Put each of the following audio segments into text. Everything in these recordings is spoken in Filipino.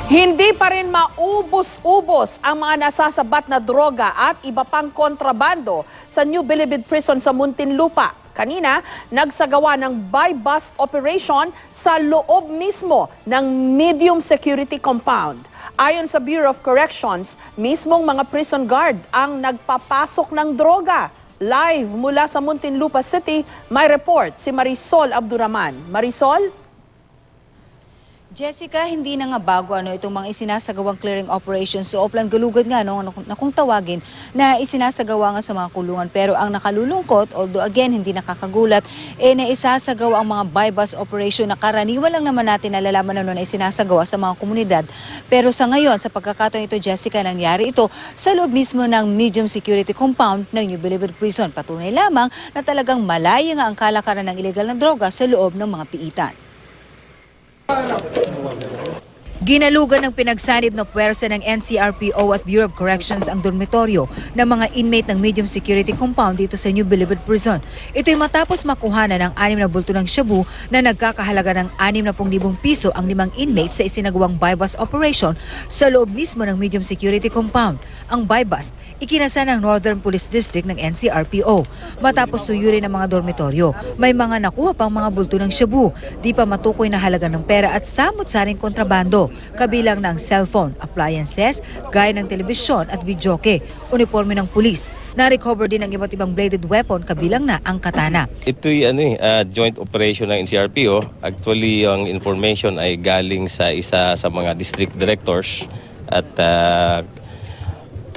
Hindi pa rin maubos-ubos ang mga nasasabat na droga at iba pang kontrabando sa New Bilibid Prison sa Muntinlupa. Kanina, nagsagawa ng buy-bust operation sa loob mismo ng medium security compound. Ayon sa Bureau of Corrections, mismong mga prison guard ang nagpapasok ng droga. Live mula sa Muntinlupa City, may report si Marisol Abduraman. Marisol? Jessica, hindi na nga bago itong mga isinasagawang clearing operations sa Oplan Galugad nga na kung tawagin na isinasagawa nga sa mga kulungan. Pero ang nakalulungkot, although again hindi nakakagulat, na isasagawa ang mga buy-bust operation na karaniwan lang naman natin nalalaman na isinasagawa sa mga komunidad. Pero sa ngayon, sa pagkakataon ito, Jessica, nangyari ito sa loob mismo ng medium security compound ng New Bilibid Prison. Patunay lamang na talagang malaya nga ang kalakaran ng illegal na droga sa loob ng mga piitan. Ginalugan ng pinagsanib na puwersa ng NCRPO at Bureau of Corrections ang dormitoryo ng mga inmate ng medium security compound dito sa New Bilibid Prison. Ito'y matapos makuhanan ng 6 na bulto ng shabu na nagkakahalaga ng 60,000 piso ang 5 inmates sa isinagawang buy-bust operation sa loob mismo ng medium security compound. Ang buy-bust, ikinasa ng Northern Police District ng NCRPO. Matapos suyurin ng mga dormitoryo, may mga nakuha pang mga bulto ng shabu, di pa matukoy na halaga ng pera at samot-saring kontrabando. Kabilang ng cellphone, appliances, gaya ng telebisyon at videoke, uniforme ng pulis. Na-recover din ang iba't ibang bladed weapon, kabilang na ang katana. Ito'y joint operation ng NCRPO. Actually, ang information ay galing sa isa sa mga district directors. At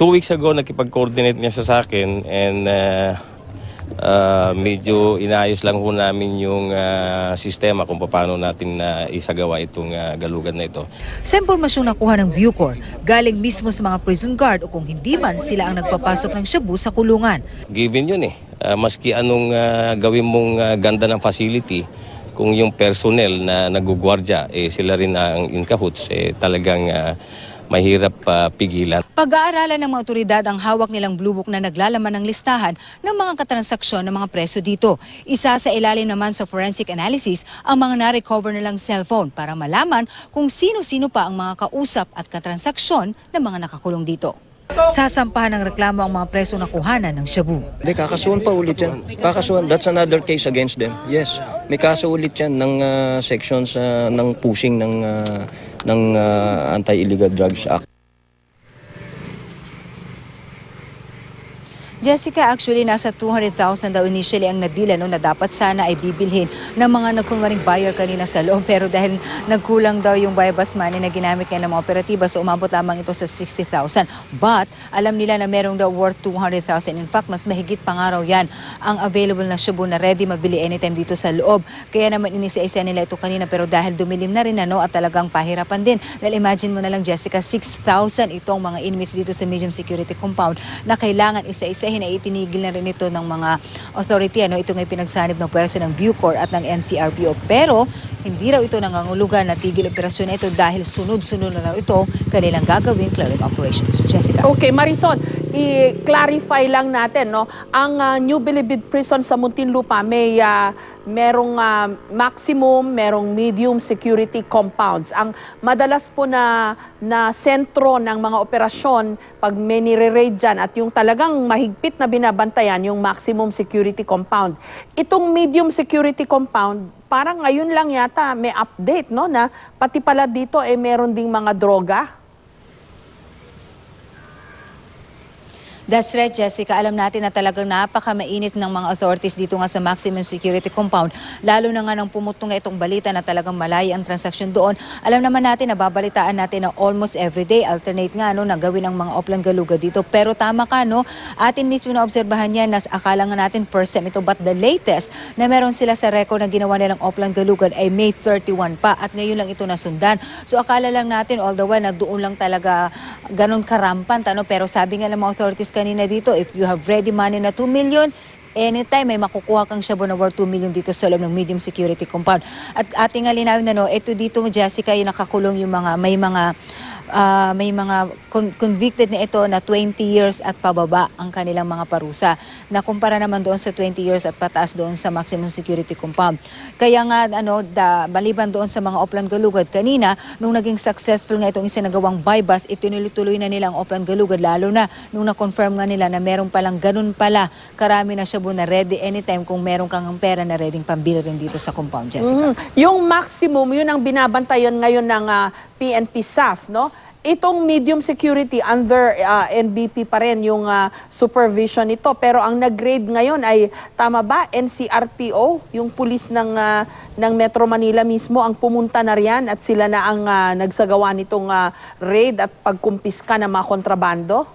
2 weeks ago, nakipag-coordinate niya sa akin and medyo inayos lang ho namin yung sistema kung paano natin isagawa itong galugan na ito. Sa impormasyong nakuha ng Bucor, galing mismo sa mga prison guard o kung hindi man sila ang nagpapasok ng shabu sa kulungan. Given yun maski anong gawin mong ganda ng facility, kung yung personnel na nagugwardya, sila rin ang in cahoots, talagang mahirap pigilan. Pag-aaralan ng mga otoridad ang hawak nilang blue book na naglalaman ng listahan ng mga katransaksyon ng mga preso dito. Isa sa ilalim naman sa forensic analysis ang mga na-recover nilang cellphone para malaman kung sino-sino pa ang mga kausap at katransaksyon ng mga nakakulong dito. Sasampahan ng reklamo ang mga preso na kuhanan ng shabu. Hindi, kakasuhan pa ulit yan. Kakasuhan, that's another case against them. Yes, may kaso ulit yan ng sections ng pushing ng Anti-Illegal Drugs Act. Jessica, actually nasa 200,000 daw initially ang nadila na dapat sana ay bibilhin ng mga nagkunwaring buyer kanina sa loob. Pero dahil nagkulang daw yung buy-bust money na ginamit nga ng mga operatiba, so umabot lamang ito sa 60,000. But alam nila na merong daw worth 200,000. In fact, mas mahigit pa nga raw yan ang available na shabu na ready mabili anytime dito sa loob. Kaya naman inisa-isa nila ito kanina, pero dahil dumilim na rin at talagang pahirapan din. Dahil imagine mo na lang, Jessica, 6,000 itong mga inmates dito sa medium security compound na kailangan isa-isa na itinigil na rin ito ng mga authority. Ito ngay pinagsanib ng puwersa ng Bucor at ng NCRPO. Pero hindi raw ito nangangulugan na tigil operasyon na ito dahil sunod-sunod na raw ito kanilang gagawin clearing operations. Jessica. Okay, Marisol, i-clarify lang natin, ang New Bilibid Prison sa Muntinlupa merong maximum, merong medium security compounds. Ang madalas po na sentro ng mga operasyon pag may nire-raid dyan at yung talagang mahigpit na binabantayan yung maximum security compound. Itong medium security compound, parang ngayon lang yata may update na pati pala dito meron ding mga droga. That's right, Jessica. Alam natin na talagang napakamainit ng mga authorities dito nga sa maximum security compound. Lalo na nga nang pumutong itong balita na talagang malaya ang transaksyon doon. Alam naman natin, nababalitaan natin na almost everyday alternate nga na gawin ang mga Oplan Galugad dito. Pero tama ka, atin mismo na obserbahan yan na akala nga natin first time ito. But the latest na meron sila sa record na ginawa nilang Oplan Galugad ay May 31 pa at ngayon lang ito nasundan. So akala lang natin all the while na doon lang talaga ganun karampant. Pero sabi nga ng mga authorities kanina dito, if you have ready money na 2 million, anytime may makukuha kang shabu na worth 2 million dito sa loob ng medium security compound. At ating linawin ito dito, Jessica, yung nakakulong yung may mga may mga convicted na ito na 20 years at pababa ang kanilang mga parusa. Na kumpara naman doon sa 20 years at pataas doon sa maximum security compound. Kaya nga maliban doon sa mga Oplan Galugad kanina, nung naging successful nga itong isinagawang bypass, itinuloy-tuloy na nila ang Oplan Galugad, lalo na nung na-confirm nga nila na meron palang ganun pala karami na Shabu na ready anytime kung meron kang pera na ready pambili rin dito sa compound, Jessica. Yung maximum, yun ang binabantayan ngayon ng PNP SAF, no? Itong medium security under NBP pa rin yung supervision nito. Pero ang nag-grade ngayon ay, tama ba, NCRPO, yung pulis ng Metro Manila mismo ang pumunta na riyan at sila na ang nagsagawa nitong raid at pagkumpiska ng mga kontrabando?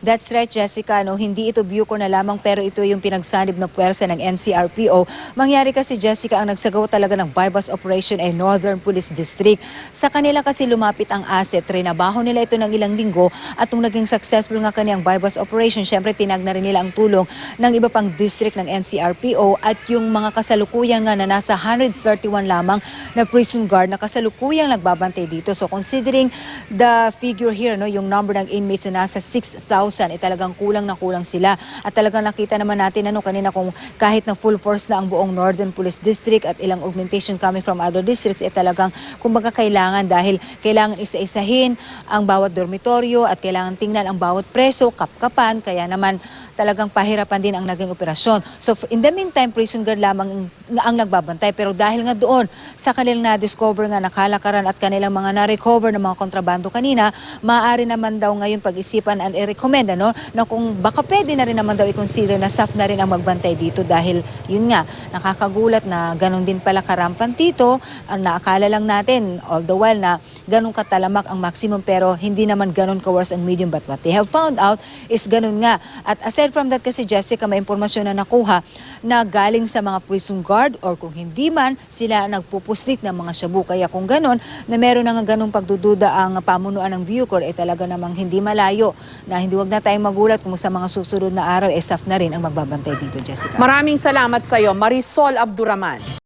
That's right, Jessica. No, hindi ito Bucor na lamang pero ito yung pinagsanib na puwersa ng NCRPO. Mangyari kasi, Jessica, ang nagsagawa talaga ng bypass operation ay Northern Police District. Sa kanila kasi lumapit ang asset. Trinabaho nila ito ng ilang linggo at nung naging successful nga kaniyang bypass operation, syempre tinag na rin nila ang tulong ng iba pang district ng NCRPO at yung mga kasalukuyan nga na nasa 131 lamang na prison guard na kasalukuyang nagbabantay dito. So considering the figure here, no, yung number ng inmates na nasa 6,000, talagang kulang na kulang sila. At talagang nakita naman natin kanina kung kahit na full force na ang buong Northern Police District at ilang augmentation coming from other districts, talagang kumbaga kailangan dahil kailangan isa-isahin ang bawat dormitoryo at kailangan tingnan ang bawat preso, kapkapan, kaya naman talagang pahirapan din ang naging operasyon. So in the meantime, prison guard lamang ang nagbabantay. Pero dahil nga doon sa kanilang na-discover nga nakalakaran at kanilang mga na-recover ng mga kontrabando kanina, maaari naman daw ngayon pag-isipan and i-recommend na kung baka pwede na rin naman daw i-consider na SAF na rin ang magbantay dito dahil yun nga, nakakagulat na ganun din pala karampan dito. Ang naakala lang natin all the while na ganun katalamak ang maximum pero hindi naman ganun ka-worse ang medium, but what they have found out is ganun nga. At aside from that kasi, Jessica, may impormasyon na nakuha na galing sa mga prison guard or kung hindi man, sila nagpupuslit ng mga shabu. Kaya kung ganun, na meron na nga ganung pagdududa ang pamunuan ng Bucor, talaga namang hindi malayo na hindi wag na tayong magulat kung sa mga susunod na araw, SAF na rin ang magbabantay dito, Jessica. Maraming salamat sa iyo, Marisol Abduraman.